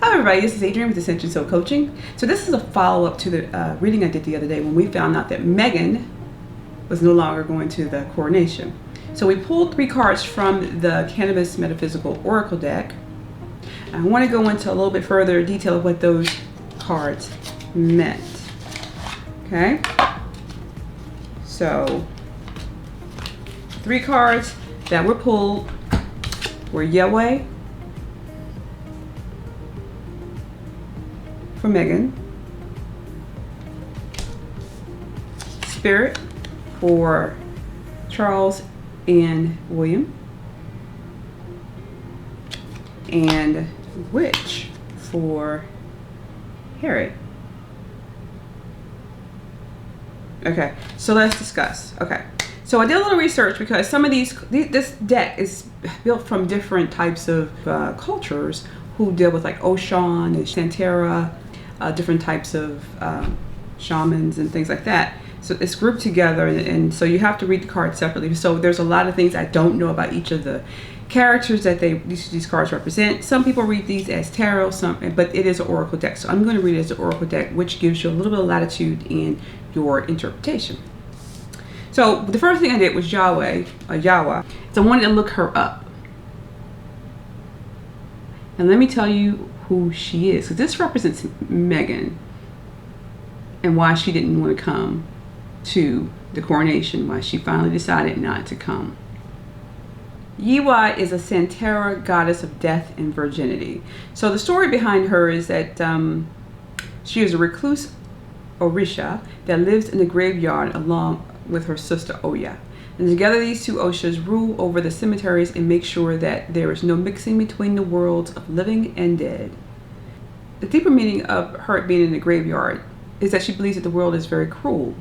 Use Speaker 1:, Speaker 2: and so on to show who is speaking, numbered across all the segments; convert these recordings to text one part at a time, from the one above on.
Speaker 1: Hi everybody, this is Adrienne with Ascension Soul Coaching. So this is a follow-up to the reading I did the other day when we found out that Meghan was no longer going to the Coronation. So we pulled 3 cards from the Cannabis Metaphysical Oracle deck. I want to go into a little bit further detail of what those cards meant. Okay? So 3 cards that were pulled were Yahweh for Meghan, Spirit for Charles and William, and Witch for Harry. Okay, so let's discuss. Okay, so I did a little research because some of this deck is built from different types of cultures who deal with like Oshan and Shantara, different types of shamans and things like that. So it's grouped together, and so you have to read the cards separately. So there's a lot of things I don't know about each of the characters that these cards represent. Some people read these as tarot, but it is an oracle deck. So I'm going to read it as an oracle deck, which gives you a little bit of latitude in your interpretation. So the first thing I did was Yahweh. So I wanted to look her up. And let me tell you who she is, because this represents Meghan and why she didn't want to come to the coronation, why she finally decided not to come. Yiwa is a Santara goddess of death and virginity. So the story behind her is that she is a recluse Orisha that lives in the graveyard along with her sister Oya. And together these two Oshas rule over the cemeteries and make sure that there is no mixing between the worlds of living and dead. The deeper meaning of her being in the graveyard is that she believes that the world is very cruel.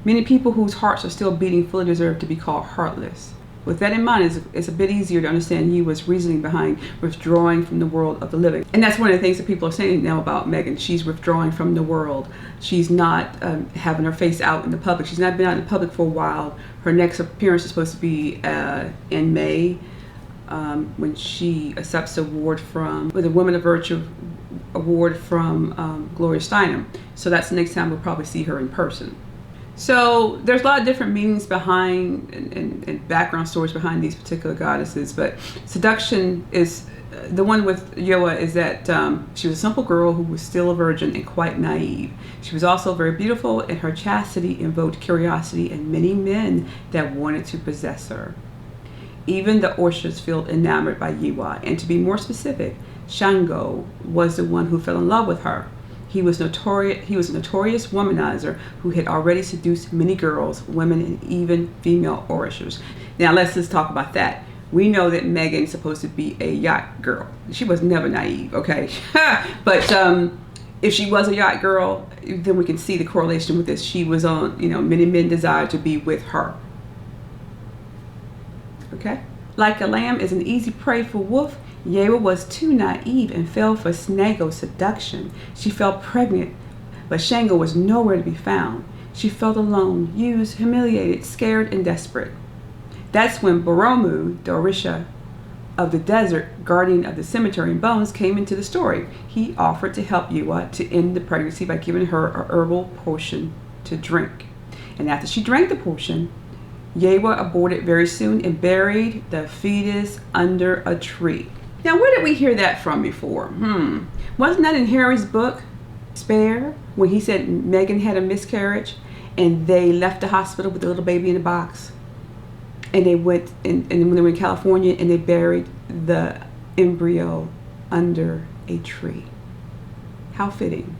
Speaker 1: Many people whose hearts are still beating fully deserve to be called heartless. With that in mind, it's a bit easier to understand Yiwa's reasoning behind withdrawing from the world of the living. And that's one of the things that people are saying now about Meghan. She's withdrawing from the world. She's not having her face out in the public. She's not been out in the public for a while. Her next appearance is supposed to be in May when she accepts the award with a Women of Virtue award from Gloria Steinem. So that's the next time we'll probably see her in person. So there's a lot of different meanings behind and background stories behind these particular goddesses, but seduction is the one with Yoa is that she was a simple girl who was still a virgin and quite naive. She was also very beautiful, and her chastity invoked curiosity in many men that wanted to possess her. Even the Orshas felt enamored by Yiwa, and to be more specific, Shango was the one who fell in love with her. He was a notorious womanizer who had already seduced many girls, women, and even female Orishas. Now let's just talk about that. We know that Meghan is supposed to be a yacht girl. She was never naive, okay? But if she was a yacht girl, then we can see the correlation with this. She was on, many men desired to be with her. Okay? Like a lamb is an easy prey for wolf, Yewa was too naive and fell for Snago's seduction. She fell pregnant, but Shango was nowhere to be found. She felt alone, used, humiliated, scared, and desperate. That's when Boromu, the Orisha of the desert, guardian of the cemetery and bones, came into the story. He offered to help Yiwa to end the pregnancy by giving her a herbal potion to drink. And after she drank the potion, Yewa aborted very soon and buried the fetus under a tree. Now, where did we hear that from before? Wasn't that in Harry's book, Spare, when he said Meghan had a miscarriage and they left the hospital with the little baby in a box? And they went, and when they were in California, and they buried the embryo under a tree. How fitting.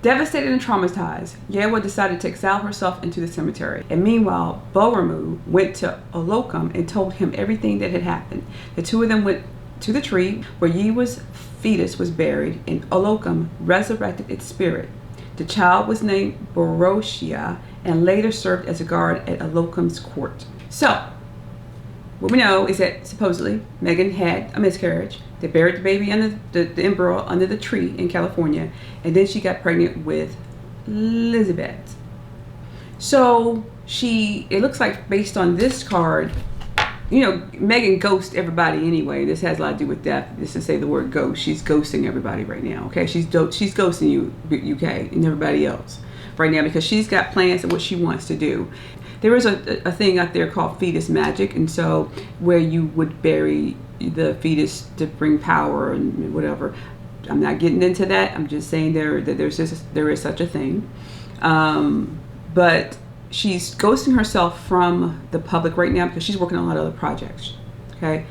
Speaker 1: Devastated and traumatized, Yewa decided to exile herself into the cemetery. And meanwhile, Boromu went to Olokam and told him everything that had happened. The two of them went to the tree where Yewa's fetus was buried, and Olokam resurrected its spirit. The child was named Boroshia and later served as a guard at Olokam's court. So, what we know is that supposedly Meghan had a miscarriage. They buried the baby under the embryo under the tree in California, and then she got pregnant with So it looks like based on this card, Meghan ghosts everybody anyway. This has a lot to do with death. Just to say the word ghost, she's ghosting everybody right now. Okay, she's ghosting you, UK, and everybody else right now because she's got plans of what she wants to do. There is a thing out there called fetus magic, and so where you would bury the fetus to bring power and whatever. I'm not getting into that. I'm just saying there is such a thing, but she's ghosting herself from the public right now because she's working on a lot of other projects. Okay,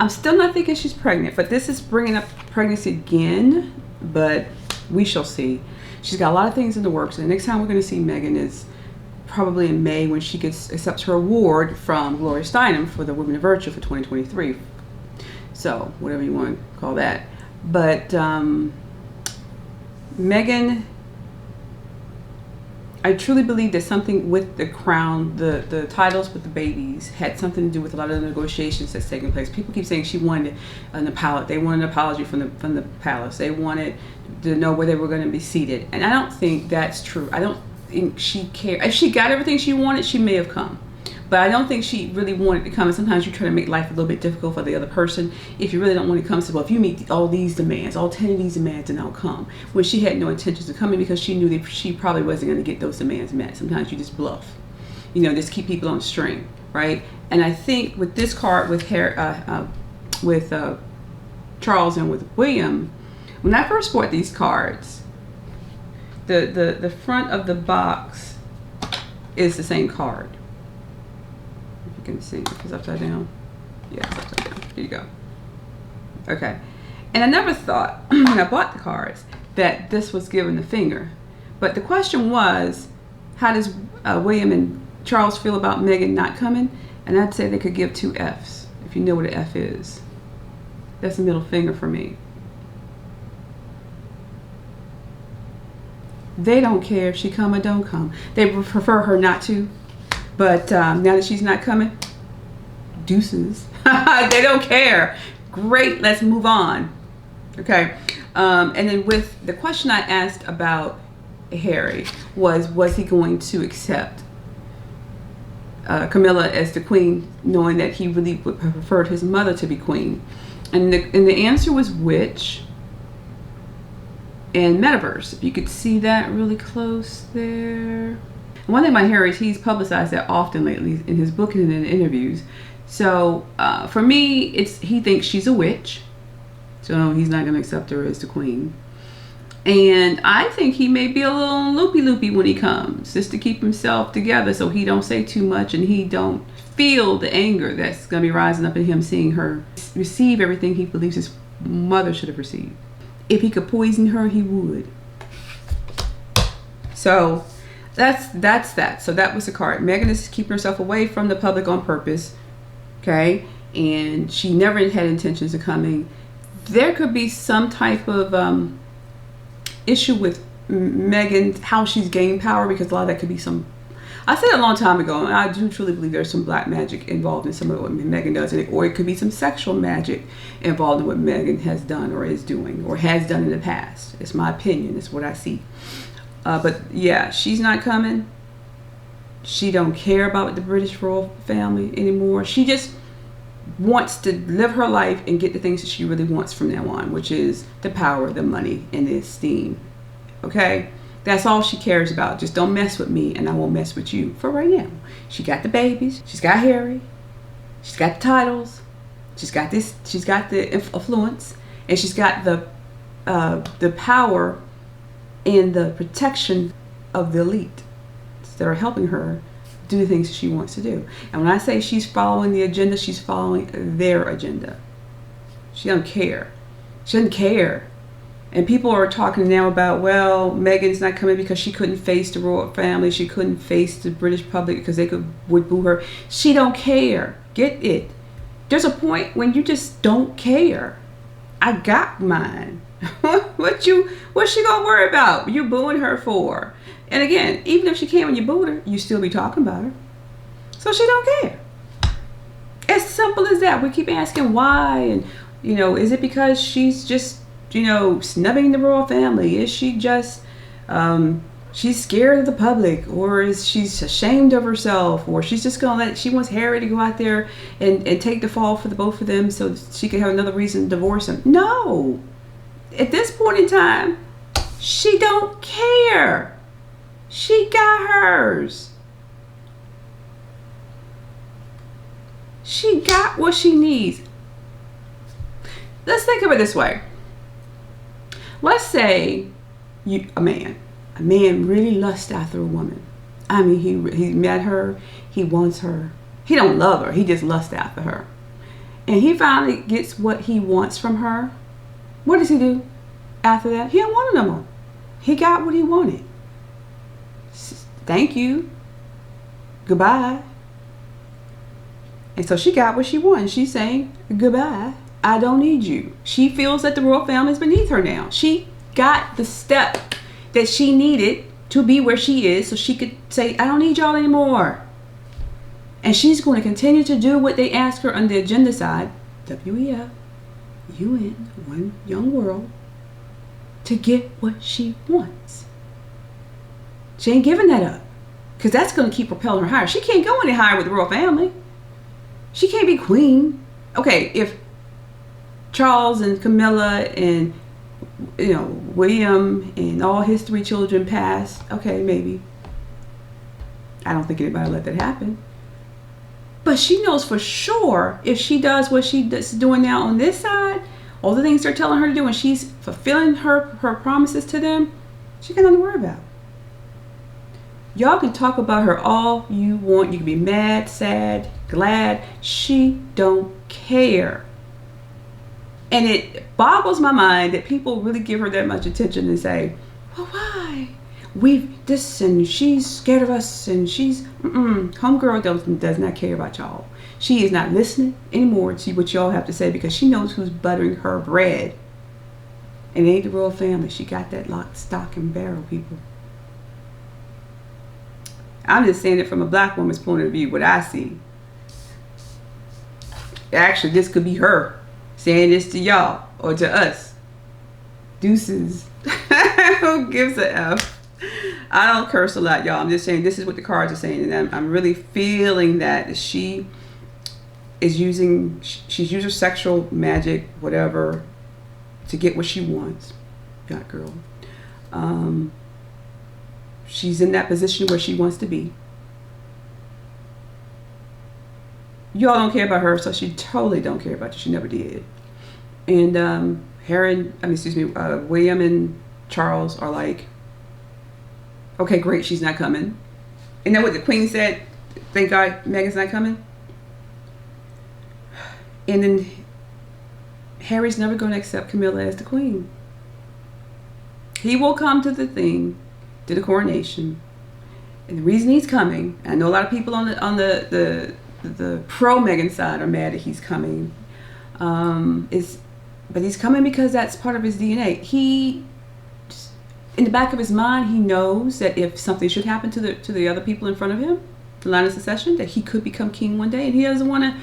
Speaker 1: I'm still not thinking she's pregnant, but this is bringing up pregnancy again. But we shall see. She's got a lot of things in the works, and the next time we're going to see Meghan is probably in May when she accepts her award from Gloria Steinem for the Women of Virtue for 2023. So whatever you want to call that. But Meghan, I truly believe that something with the crown, the titles with the babies, had something to do with a lot of the negotiations that's taking place. People keep saying she wanted an apology. They wanted an apology from the palace. They wanted to know where they were going to be seated. And I don't think that's true. I don't think she cared. If she got everything she wanted, she may have come. But I don't think she really wanted to come. And sometimes you try to make life a little bit difficult for the other person. If you really don't want to come, so well, if you meet all these demands, all 10 of these demands, then I'll come. When she had no intentions of coming because she knew that she probably wasn't going to get those demands met. Sometimes you just bluff. Just keep people on a string, right? And I think with this card with Charles and with William, when I first bought these cards, the front of the box is the same card. Can see if it's upside down. Yeah, it's upside down. Here you go. Okay. And I never thought when I bought the cards that this was given the finger. But the question was, how does William and Charles feel about Meghan not coming? And I'd say they could give 2 Fs, if you know what an F is. That's the middle finger for me. They don't care if she come or don't come. They prefer her not to. But now that she's not coming, deuces. They don't care. Great, let's move on. Okay. And then with the question I asked about Harry was he going to accept Camilla as the queen, knowing that he really would preferred his mother to be queen? And the answer was which? And metaverse. If you could see that really close there. One thing about Harry is he's publicized that often lately in his book and in interviews. So for me, he thinks she's a witch. So he's not going to accept her as the queen. And I think he may be a little loopy when he comes, just to keep himself together so he don't say too much and he don't feel the anger that's going to be rising up in him seeing her receive everything he believes his mother should have received. If he could poison her, he would. So that's that. So that was the card. Meghan is keeping herself away from the public on purpose. Okay. And she never had intentions of coming. There could be some type of issue with Meghan, how she's gained power, because a lot of that could be some, I said it a long time ago, and I do truly believe there's some black magic involved in some of what Meghan does, or it could be some sexual magic involved in what Meghan has done or is doing or has done in the past. It's my opinion. It's what I see. But yeah, she's not coming. She don't care about the British royal family anymore. She just wants to live her life and get the things that she really wants from now on, which is the power, the money, and the esteem. Okay? That's all she cares about. Just don't mess with me and I won't mess with you for right now. She got the babies. She's got Harry. She's got the titles. She's got this. She's got the influence. And she's got the power and the protection of the elite that are helping her do the things she wants to do. And when I say she's following the agenda, she's following their agenda. She don't care. She doesn't care. And people are talking now about, well, Meghan's not coming because she couldn't face the royal family. She couldn't face the British public because they would boo her. She don't care. Get it? There's a point when you just don't care. I got mine. What's she gonna worry about? You booing her for? And again, even if she came and you booed her, you still be talking about her. So she don't care. As simple as that. We keep asking why, and is it because she's just snubbing the royal family? Is she just she's scared of the public, or she's ashamed of herself, or she's just gonna she wants Harry to go out there and take the fall for the both of them so she can have another reason to divorce him. No. At this point in time, she don't care. She got hers. She got what she needs. Let's think of it this way. Let's say a man really lusts after a woman. I mean, he met her, he wants her. He don't love her, he just lusts after her. And he finally gets what he wants from her. What does he do after that? He don't want her no more. He got what he wanted. Thank you. Goodbye. And so she got what she wanted. She's saying, goodbye. I don't need you. She feels that the royal family is beneath her now. She got the step that she needed to be where she is so she could say, I don't need y'all anymore. And she's going to continue to do what they ask her on the agenda side, WEF, UN, One Young World, to get what she wants. She ain't giving that up, because that's going to keep propelling her higher. She can't go any higher with the royal family. She can't be queen. Okay, if Charles and Camilla and William and all his 3 children passed, okay, maybe. I don't think anybody let that happen. But she knows for sure if she does what she's doing now on this side, all the things they're telling her to do, and she's fulfilling her promises to them, she got nothing to worry about. Y'all can talk about her all you want. You can be mad, sad, glad. She don't care. And it boggles my mind that people really give her that much attention and say, well, why? We've this, and she's scared of us, and she's, homegirl does not care about y'all. She is not listening anymore to what y'all have to say, because she knows who's buttering her bread. And it ain't the royal family. She got that lock, stock, and barrel, people. I'm just saying it from a black woman's point of view, what I see. Actually, this could be her saying this to y'all or to us. Deuces. Who gives a F? I don't curse a lot, y'all. I'm just saying this is what the cards are saying. And I'm really feeling that she is she's using sexual magic, whatever, to get what she wants. Got girl. She's in that position where she wants to be. Y'all don't care about her, so she totally don't care about you. She never did. And William and Charles are like, okay, great, she's not coming. And then what the Queen said, thank God Meghan's not coming. And then Harry's never going to accept Camilla as the Queen. He will come to the thing, to the coronation, and the reason he's coming, I know a lot of people on the pro Meghan side are mad that he's coming, but he's coming because that's part of his DNA. He, in the back of his mind, he knows that if something should happen to the other people in front of him, the line of succession, that he could become king one day, and he doesn't want to.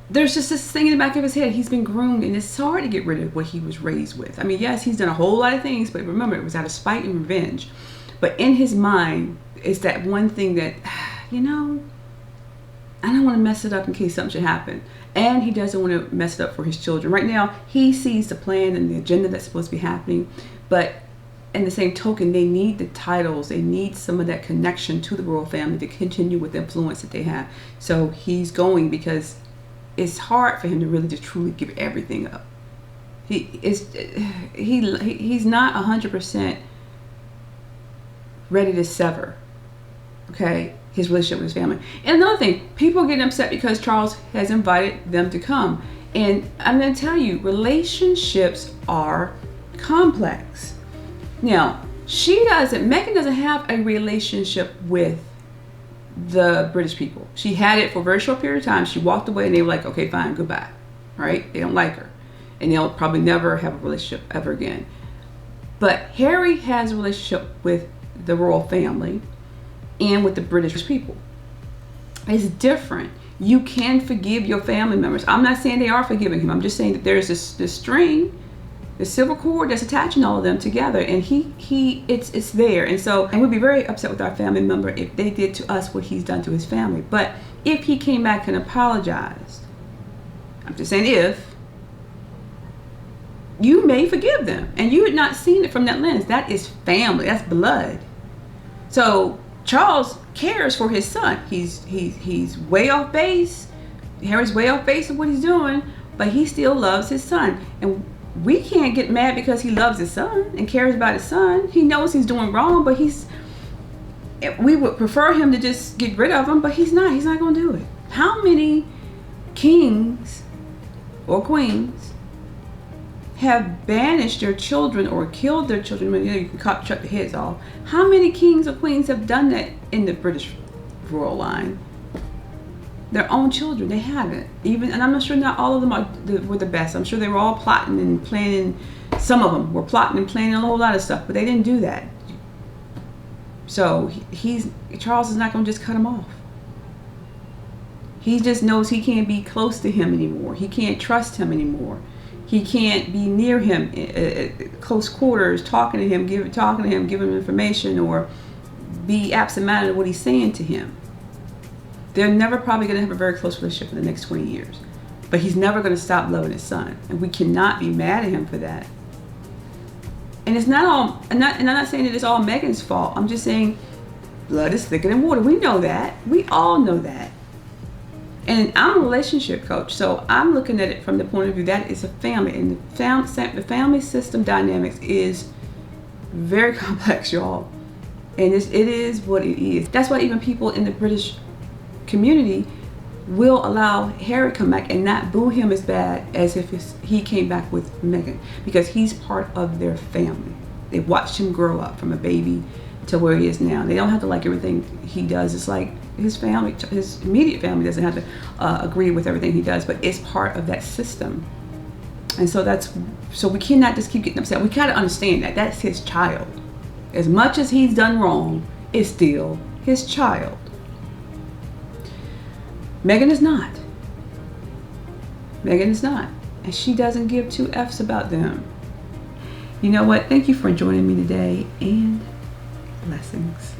Speaker 1: There's just this thing in the back of his head. He's been groomed, and it's hard to get rid of what he was raised with. I mean, yes, he's done a whole lot of things, but remember, it was out of spite and revenge. But in his mind, it's that one thing that, I don't want to mess it up in case something should happen. And he doesn't want to mess it up for his children. Right now, he sees the plan and the agenda that's supposed to be happening. But in the same token, they need the titles. They need some of that connection to the royal family to continue with the influence that they have. So he's going because it's hard for him to really just truly give everything up. He's not 100% ready to sever, okay, his relationship with his family. And another thing, people are getting upset because Charles has invited them to come. And I'm going to tell you, relationships are complex. Now, Meghan doesn't have a relationship with the British people. She had it for a very short period of time. She walked away and they were like, okay, fine, goodbye. Right? They don't like her. And they'll probably never have a relationship ever again. But Harry has a relationship with the royal family and with the British people. It's different. You can forgive your family members. I'm not saying they are forgiving him. I'm just saying that there's this string the silver cord that's attaching all of them together, and it's there. And we'd be very upset with our family member if they did to us what he's done to his family. But if he came back and apologized, I'm just saying if, you may forgive them. And you had not seen it from that lens. That is family. That's blood. So Charles cares for his son. He's way off base. Harry's way off base of what he's doing, but he still loves his son. And we can't get mad because he loves his son and cares about his son. He knows he's doing wrong, but we would prefer him to just get rid of him, but he's not. He's not going to do it. How many kings or queens have banished their children or killed their children? You can cut the heads off. How many kings or queens have done that in the British royal line? Their own children, they haven't. And I'm not sure not all of them were the best. I'm sure they were all plotting and planning. Some of them were plotting and planning a whole lot of stuff, but they didn't do that. So Charles is not going to just cut him off. He just knows he can't be close to him anymore. He can't trust him anymore. He can't be near him at close quarters, talking to him, giving him information, or be absent-minded of what he's saying to him. They're never probably going to have a very close relationship in the next 20 years. But he's never going to stop loving his son. And we cannot be mad at him for that. And it's not all, and I'm not saying that it's all Meghan's fault. I'm just saying blood is thicker than water. We know that. We all know that. And I'm a relationship coach, so I'm looking at it from the point of view that it's a family. And the family system dynamics is very complex, y'all. And it is what it is. That's why even people in the British community will allow Harry to come back and not boo him as bad as if he came back with Meghan, because he's part of their family. They watched him grow up from a baby to where he is now. They don't have to like everything he does. It's like his family, his immediate family doesn't have to agree with everything he does, but it's part of that system. And so we cannot just keep getting upset. We gotta understand that that's his child. As much as he's done wrong, it's still his child. Meghan is not. Meghan is not. And she doesn't give two F's about them. You know what? Thank you for joining me today, and blessings.